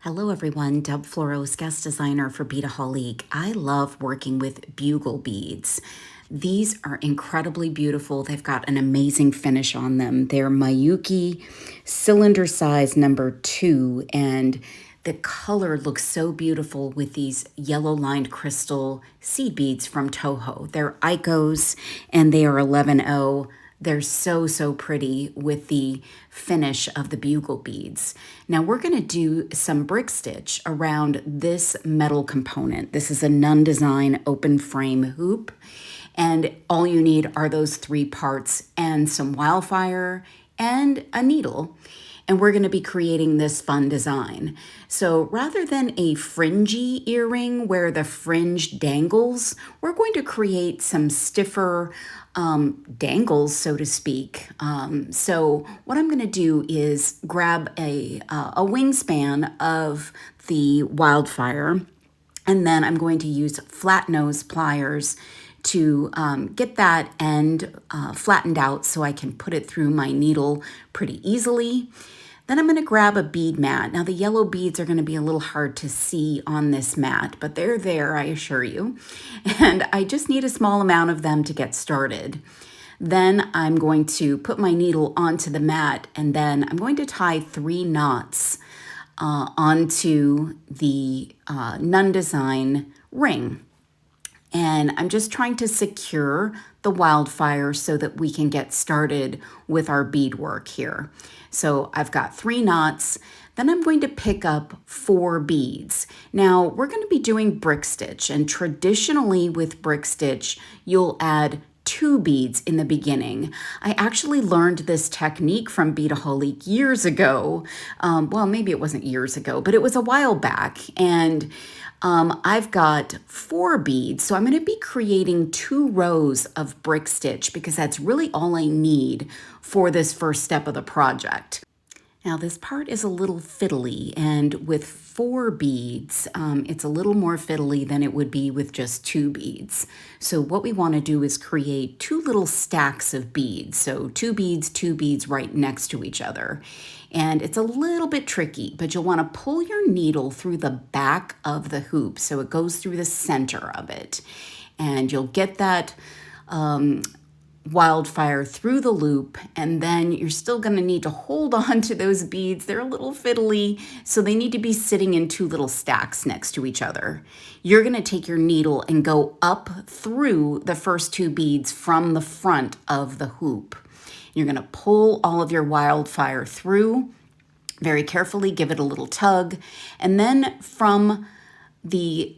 Hello everyone, Deb Floros, guest designer for Beadaholic. I love working with bugle beads. These are incredibly beautiful. They've got an amazing finish on them. They're Miyuki cylinder size number 2, and the color looks so beautiful with these yellow lined crystal seed beads from Toho. They're Icos and they are 11O. They're so pretty with the finish of the bugle beads. Now we're going to do some brick stitch around this metal component. This is a Nun Design open frame hoop, and all you need are those 3 parts and some wildfire and a needle. And we're going to be creating this fun design. So rather than a fringy earring where the fringe dangles, we're going to create some stiffer dangles, so to speak. So what I'm going to do is grab a wingspan of the wildfire, and then I'm going to use flat nose pliers to get that end flattened out so I can put it through my needle pretty easily. Then I'm going to grab a bead mat. Now the yellow beads are going to be a little hard to see on this mat, but they're there, I assure you. And I just need a small amount of them to get started. Then I'm going to put my needle onto the mat, and then I'm going to tie 3 knots onto the Nun Design ring. And I'm just trying to secure the wildfire so that we can get started with our beadwork here. So I've got 3 knots. Then I'm going to pick up 4 beads. Now we're going to be doing brick stitch, and traditionally with brick stitch, you'll add 2 beads in the beginning. I actually learned this technique from Beadaholic years ago. Well, maybe it wasn't years ago, but it was a while back. And I've got 4 beads, so I'm going to be creating 2 rows of brick stitch because that's really all I need for this first step of the project. Now this part is a little fiddly, and with 4 beads, it's a little more fiddly than it would be with just 2 beads. So what we want to do is create 2 little stacks of beads. So 2 beads right next to each other. And it's a little bit tricky, but you'll want to pull your needle through the back of the hoop so it goes through the center of it. And you'll get that wildfire through the loop, and then you're still going to need to hold on to those beads. They're a little fiddly, so they need to be sitting in 2 little stacks next to each other. You're going to take your needle and go up through the first 2 beads from the front of the hoop. You're going to pull all of your wildfire through very carefully, give it a little tug, and then from the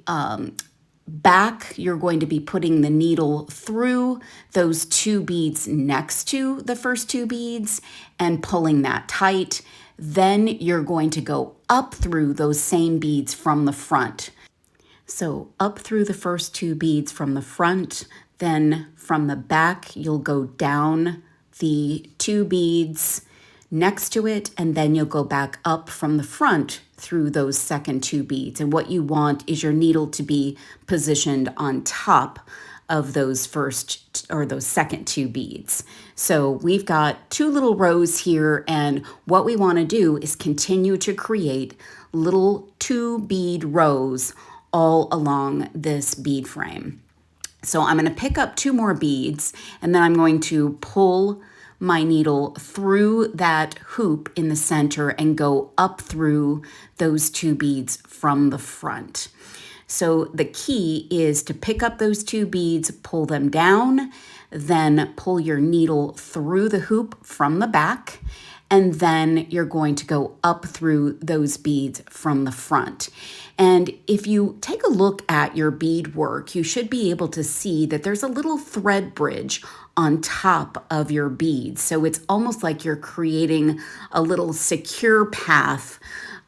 back, you're going to be putting the needle through those 2 beads next to the first 2 beads and pulling that tight. Then you're going to go up through those same beads from the front. So up through the first 2 beads from the front, then from the back, you'll go down the 2 beads next to it, and then you'll go back up from the front through those second 2 beads. And what you want is your needle to be positioned on top of those first or those second 2 beads. So we've got 2 little rows here, and what we want to do is continue to create little 2 bead rows all along this bead frame. So I'm going to pick up 2 more beads, and then I'm going to pull my needle through that hoop in the center and go up through those 2 beads from the front. So the key is to pick up those 2 beads, pull them down, then pull your needle through the hoop from the back, and then you're going to go up through those beads from the front. And if you take a look at your bead work, you should be able to see that there's a little thread bridge on top of your beads. So it's almost like you're creating a little secure path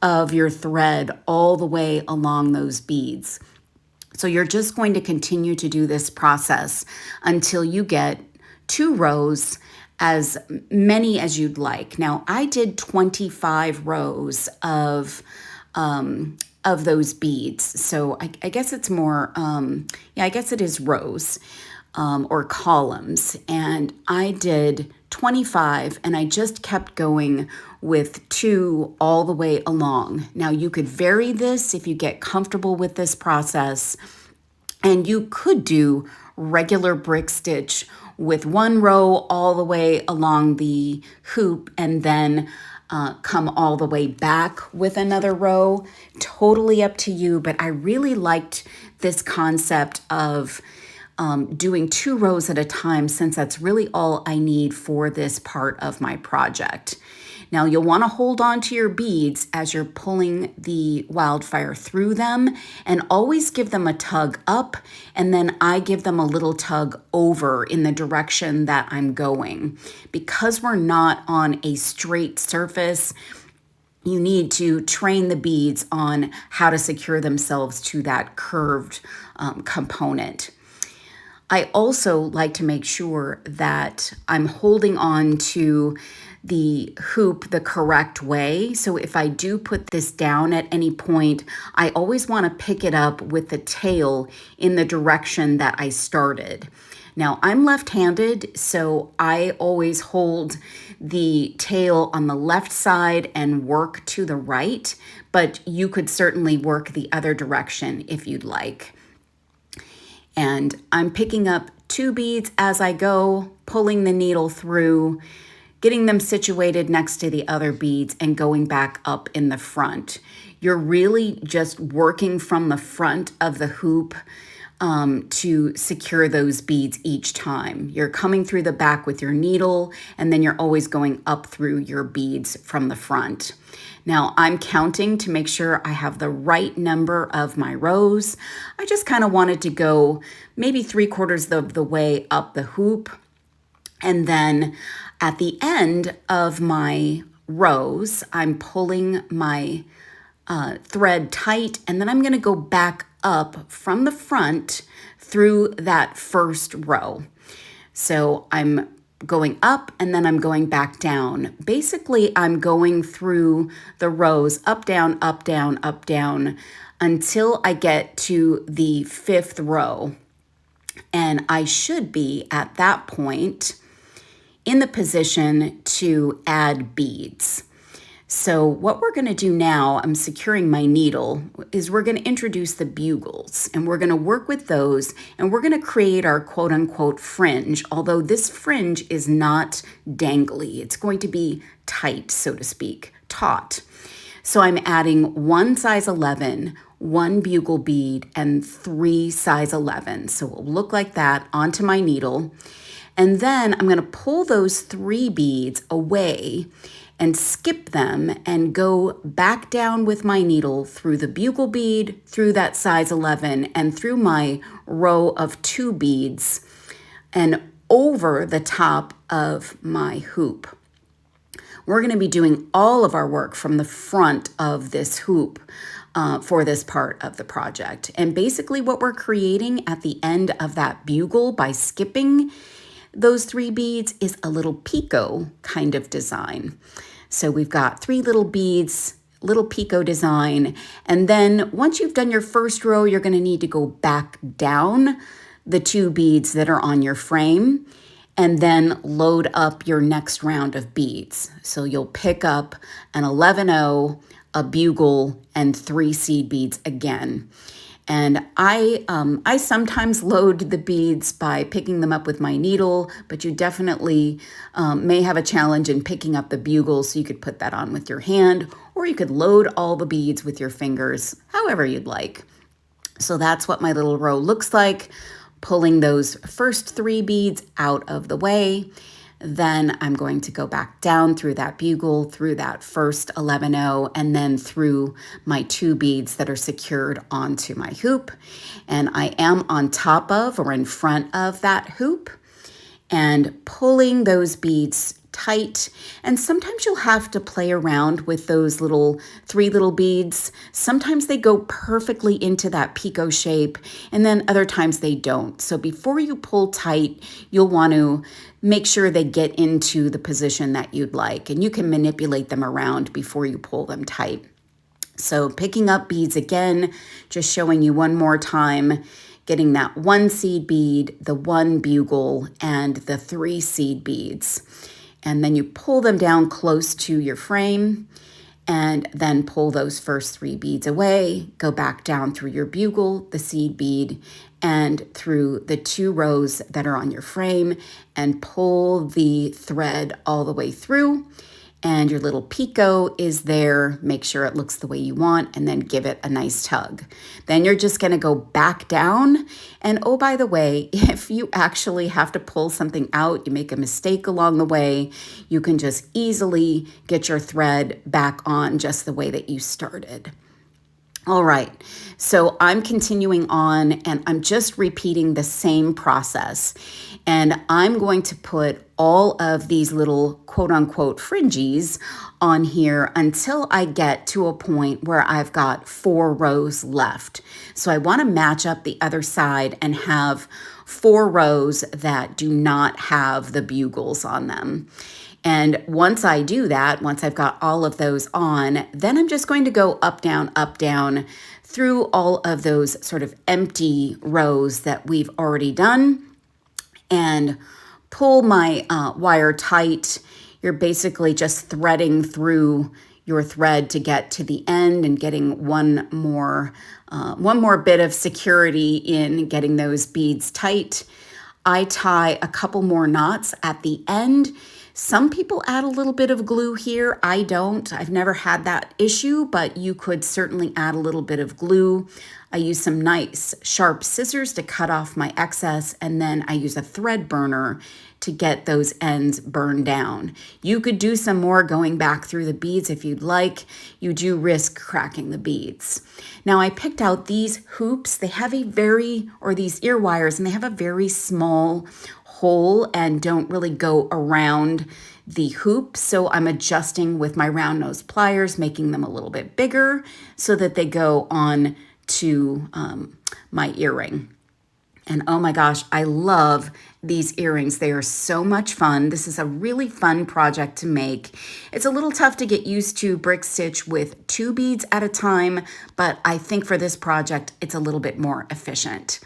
of your thread all the way along those beads. So you're just going to continue to do this process until you get 2 rows, as many as you'd like. Now I did 25 rows of those beads. So I guess it's more, I guess it is rows or columns. And I did 25, and I just kept going with 2 all the way along. Now you could vary this if you get comfortable with this process, and you could do regular brick stitch with 1 row all the way along the hoop and then come all the way back with another row. Totally up to you, but I really liked this concept of doing 2 rows at a time, since that's really all I need for this part of my project. Now you'll want to hold on to your beads as you're pulling the wildfire through them, and always give them a tug up, and then I give them a little tug over in the direction that I'm going. Because we're not on a straight surface, you need to train the beads on how to secure themselves to that curved component. I also like to make sure that I'm holding on to the hoop the correct way. So if I do put this down at any point, I always want to pick it up with the tail in the direction that I started. Now I'm left-handed, so I always hold the tail on the left side and work to the right, but you could certainly work the other direction if you'd like. And I'm picking up 2 beads as I go, pulling the needle through, getting them situated next to the other beads, and going back up in the front. You're really just working from the front of the hoop to secure those beads each time. You're coming through the back with your needle, and then you're always going up through your beads from the front. Now I'm counting to make sure I have the right number of my rows. I just kind of wanted to go maybe 3/4 of the way up the hoop. And then at the end of my rows, I'm pulling my thread tight, and then I'm going to go back up from the front through that first row. So I'm going up and then I'm going back down. Basically, I'm going through the rows up, down, up, down, up, down until I get to the 5th row. And I should be at that point in the position to add beads. So what we're going to do now, I'm securing my needle, is we're going to introduce the bugles, and we're going to work with those, and we're going to create our quote-unquote fringe, although this fringe is not dangly. It's going to be tight, so to speak, taut. So I'm adding 1 size 11, 1 bugle bead, and 3 size 11. So it will look like that onto my needle. And then I'm going to pull those 3 beads away and skip them and go back down with my needle through the bugle bead, through that size 11, and through my row of 2 beads and over the top of my hoop. We're going to be doing all of our work from the front of this hoop for this part of the project. And basically what we're creating at the end of that bugle by skipping those 3 beads is a little picot kind of design. So we've got 3 little beads, little picot design. And then once you've done your first row, you're going to need to go back down the 2 beads that are on your frame and then load up your next round of beads. So you'll pick up an 11-0, a bugle, and 3 seed beads again. And I sometimes load the beads by picking them up with my needle, but you definitely may have a challenge in picking up the bugle, so you could put that on with your hand, or you could load all the beads with your fingers, however you'd like. So that's what my little row looks like, pulling those first 3 beads out of the way. Then I'm going to go back down through that bugle, through that first 11-0, and then through my 2 beads that are secured onto my hoop. And I am on top of or in front of that hoop and pulling those beads tight. And sometimes you'll have to play around with those 3 little beads. Sometimes they go perfectly into that picot shape, and then other times they don't. So before you pull tight, you'll want to make sure they get into the position that you'd like, and you can manipulate them around before you pull them tight. So picking up beads again, just showing you one more time, getting that 1 seed bead, the 1 bugle, and the 3 seed beads. And then you pull them down close to your frame and then pull those first 3 beads away, go back down through your bugle, the seed bead, and through the 2 rows that are on your frame, and pull the thread all the way through. And your little picot is there. Make sure it looks the way you want, and then give it a nice tug. Then you're just gonna go back down. And oh, by the way, if you actually have to pull something out, you make a mistake along the way, you can just easily get your thread back on just the way that you started. All right, so I'm continuing on and I'm just repeating the same process. And I'm going to put all of these little quote unquote fringes on here until I get to a point where I've got 4 rows left. So I want to match up the other side and have 4 rows that do not have the bugles on them. And once I do that, once I've got all of those on, then I'm just going to go up, down through all of those sort of empty rows that we've already done and pull my wire tight. You're basically just threading through your thread to get to the end and getting one more bit of security in getting those beads tight. I tie a couple more knots at the end. Some people add a little bit of glue here. I don't. I've never had that issue, but you could certainly add a little bit of glue. I use some nice sharp scissors to cut off my excess, and then I use a thread burner to get those ends burned down. You could do some more going back through the beads if you'd like. You do risk cracking the beads. Now I picked out these hoops. They have these ear wires, and they have a very small hole and don't really go around the hoop. So I'm adjusting with my round nose pliers, making them a little bit bigger so that they go on to my earring. And oh my gosh, I love these earrings. They are so much fun. This is a really fun project to make. It's a little tough to get used to brick stitch with 2 beads at a time, but I think for this project, it's a little bit more efficient.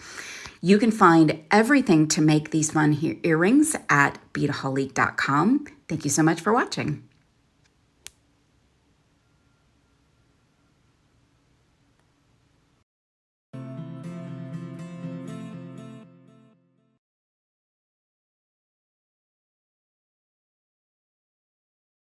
You can find everything to make these fun earrings at beadaholique.com. Thank you so much for watching.